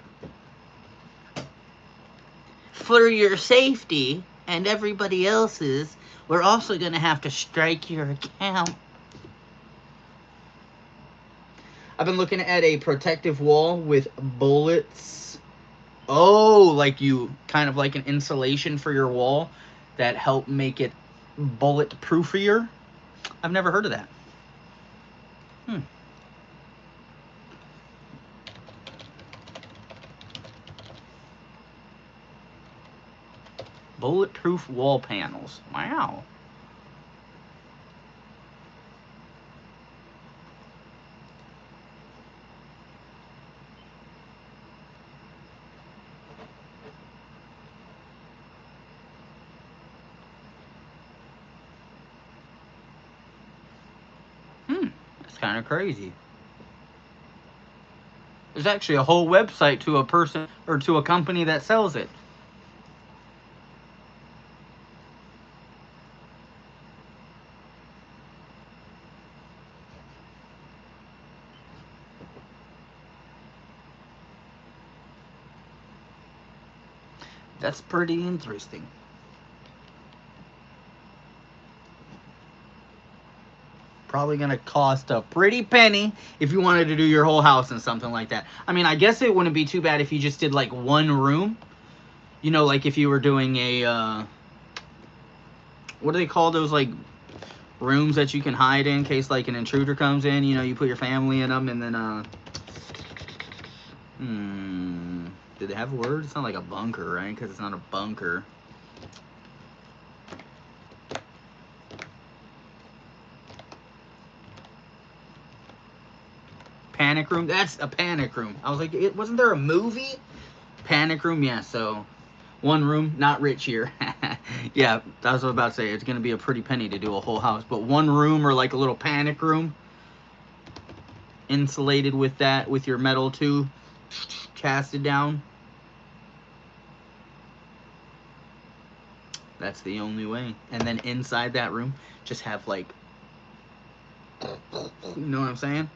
Speaker 1: For your safety and everybody else's, we're also going to have to strike your account. I've been looking at a protective wall with bullets. Oh, like you kind of like an insulation for your wall that help make it bullet-proofier. I've never heard of that. Bulletproof wall panels. Wow. That's kind of crazy. There's actually a whole website to a person or to a company that sells it. That's pretty interesting. Probably gonna cost a pretty penny if you wanted to do your whole house in something like that. I mean, I guess it wouldn't be too bad if you just did like one room. You know, like if you were doing a, what do they call those, like, rooms that you can hide in case like an intruder comes in? You know, you put your family in them and then, did they have a word? It's not like a bunker, right? Because it's not a bunker. Panic room? That's a panic room. I was like, wasn't there a movie? Panic room? Yeah, so one room, not rich here. Yeah, that's what I was about to say. It's going to be a pretty penny to do a whole house. But one room or like a little panic room, insulated with that, with your metal tube, casted down. That's the only way. And then inside that room, just have like, you know what I'm saying?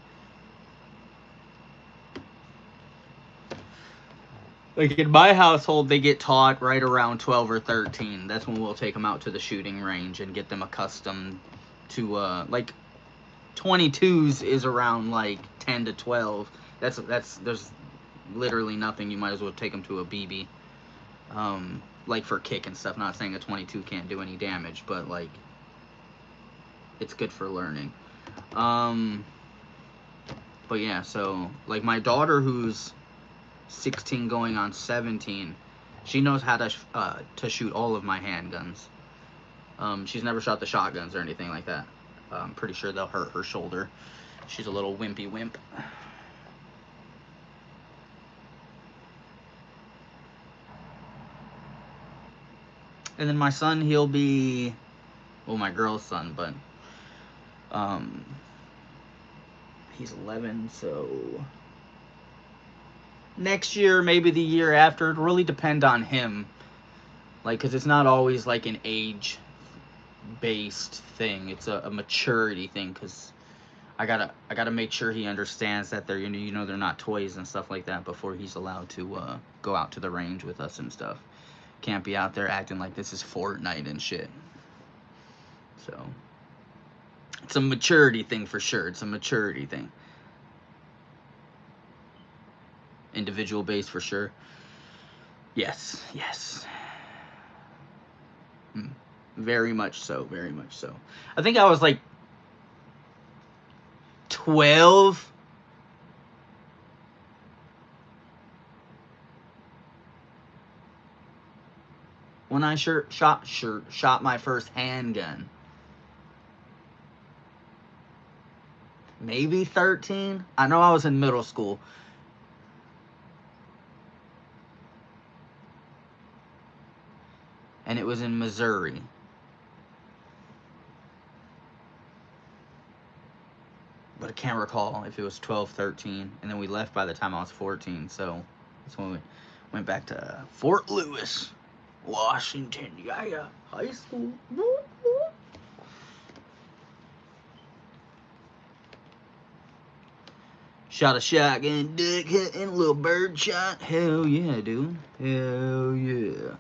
Speaker 1: Like in my household, they get taught right around 12 or 13. That's when we'll take them out to the shooting range and get them accustomed to, like, 22s is around like 10 to 12. There's literally nothing. You might as well take them to a BB. Like for kick and stuff. Not saying a 22 can't do any damage, but like, it's good for learning. But yeah, so like my daughter, who's 16 going on 17, she knows how to shoot all of my handguns. She's never shot the shotguns or anything like that. I'm pretty sure they'll hurt her shoulder. She's a little wimpy wimp. And then my son, he'll be, well, my girl's son, but he's 11, so next year, maybe the year after. It really depend on him, like, because it's not always like an age based thing. It's a maturity thing, because I gotta make sure he understands that they're, you know, they're not toys and stuff like that before he's allowed to go out to the range with us and stuff. Can't be out there acting like this is Fortnite and shit. So it's a maturity thing for sure. It's a maturity thing. Individual based for sure. Yes, yes. Very much so, very much so. I think I was like 12 when I shot my first handgun. Maybe 13. I know I was in middle school. and it was in Missouri. But I can't recall if it was 12, 13, and then we left by the time I was 14, so that's when we went back to Fort Lewis, Washington, yeah, high school. Shot a shotgun, duck hunting, a little bird shot. Hell yeah, dude. Hell yeah.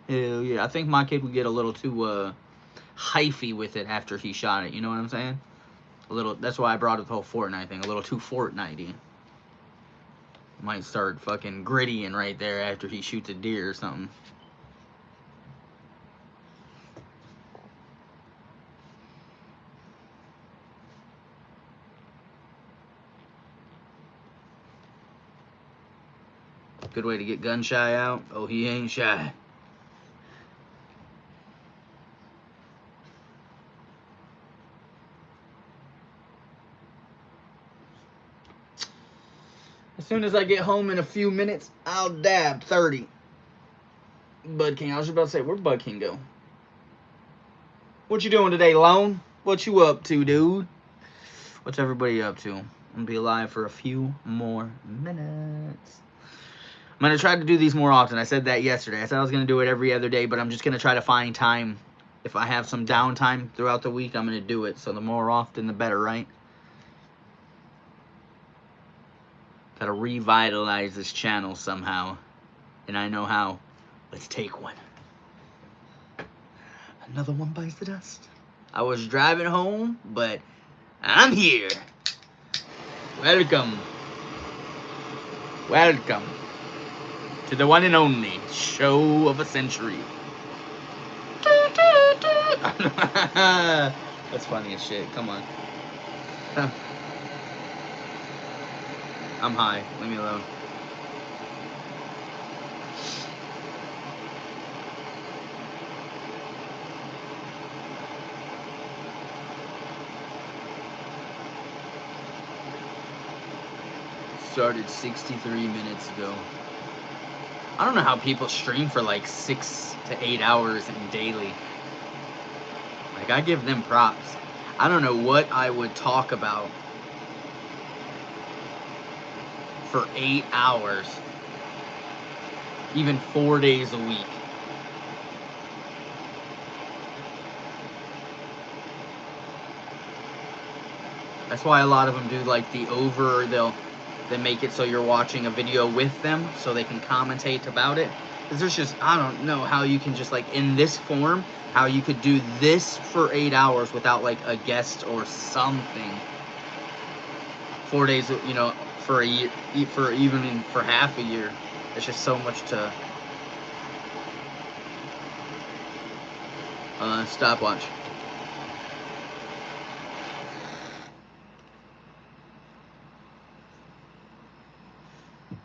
Speaker 1: Hell yeah. I think my kid would get a little too hyphy with it after he shot it. You know what I'm saying? A little. That's why I brought up the whole Fortnite thing. A little too Fortnite-y. Might start fucking grittying right there after he shoots a deer or something. Good way to get gun shy out. Oh, he ain't shy. As soon as I get home in a few minutes, I'll dab 30. Bud King, I was just about to say, where'd Bud King go? What you doing today, Lone? What you up to, dude? What's everybody up to? I'm gonna be alive for a few more minutes. I'm gonna try to do these more often. I said that yesterday. I said I was gonna do it every other day, but I'm just gonna try to find time. If I have some downtime throughout the week, I'm gonna do it. So the more often, the better, right? Gotta revitalize this channel somehow. And I know how. Let's take one. Another one bites the dust. I was driving home, but I'm here. Welcome. Welcome to the one and only show of a century. That's funny as shit. Come on. I'm high. Leave me alone. Started 63 minutes ago. I don't know how people stream for like 6 to 8 hours daily. Like, I give them props. I don't know what I would talk about for 8 hours, even 4 days a week. That's why a lot of them do like the over, they make it so you're watching a video with them so they can commentate about it. Because there's just, I don't know how you can just like in this form, how you could do this for 8 hours without like a guest or something. 4 days, you know, for a year, for even for half a year. It's just so much to stopwatch.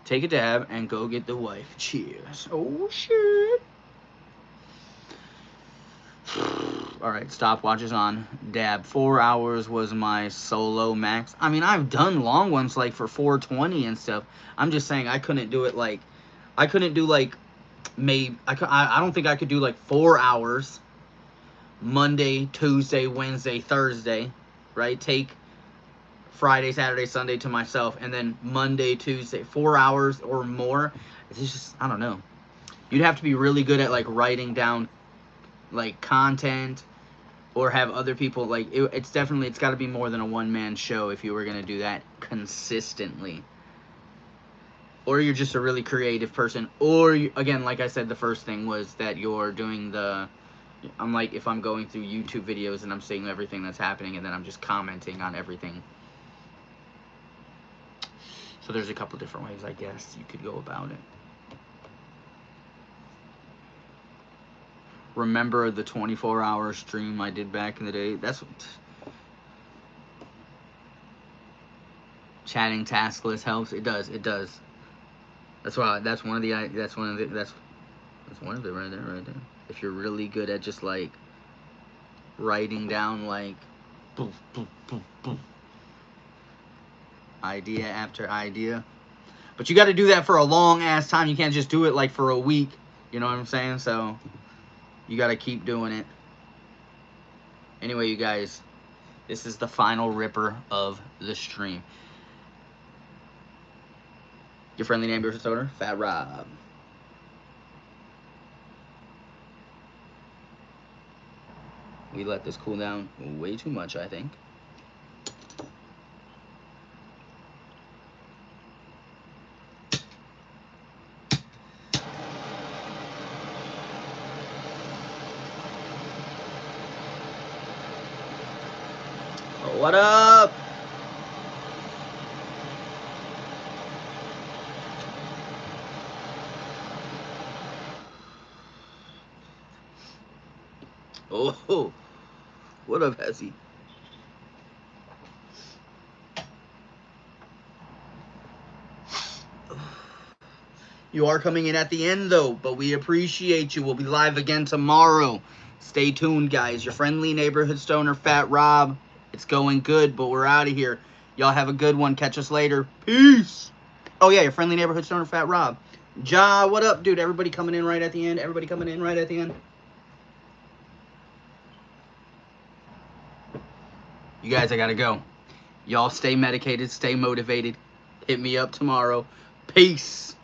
Speaker 1: Take a dab and go get the wife. Cheers. Oh, shit. Alright, stopwatch is on. Dab. 4 hours was my solo max. I mean, I've done long ones like for 420 and stuff. I'm just saying I couldn't do it like... I couldn't do like... Maybe... I don't think I could do like 4 hours. Monday, Tuesday, Wednesday, Thursday. Right? Take... Friday, Saturday, Sunday to myself, and then Monday, Tuesday, 4 hours or more. It's just, I don't know. You'd have to be really good at like writing down like content, or have other people like it's definitely, it's got to be more than a one-man show if you were gonna do that consistently. Or you're just a really creative person, or you, again, like I said, the first thing was that you're doing the, I'm like, if I'm going through YouTube videos and I'm seeing everything that's happening and then I'm just commenting on everything. So there's a couple different ways, I guess, you could go about it. Remember the 24-hour stream I did back in the day? That's what... Chatting taskless helps. It does. It does. That's why. That's one of the. That's one of the. That's one of it right there. If you're really good at just like writing down like, boom, boom, boom, boom, idea after idea. But you got to do that for a long ass time. You can't just do it like for a week. You know what I'm saying? So you got to keep doing it. Anyway, you guys, this is the final ripper of the stream. Your friendly neighborhood owner, Phat Rob. We let this cool down way too much, I think. What up? Oh, what up, Hezzy? You are coming in at the end, though, but we appreciate you. We'll be live again tomorrow. Stay tuned, guys. Your friendly neighborhood stoner, Phat Rob. It's going good, but we're out of here. Y'all have a good one. Catch us later. Peace. Oh, yeah, your friendly neighborhood stoner, Phat Rob. Ja, what up, dude? Everybody coming in right at the end? Everybody coming in right at the end? You guys, I gotta go. Y'all stay medicated, stay motivated. Hit me up tomorrow. Peace.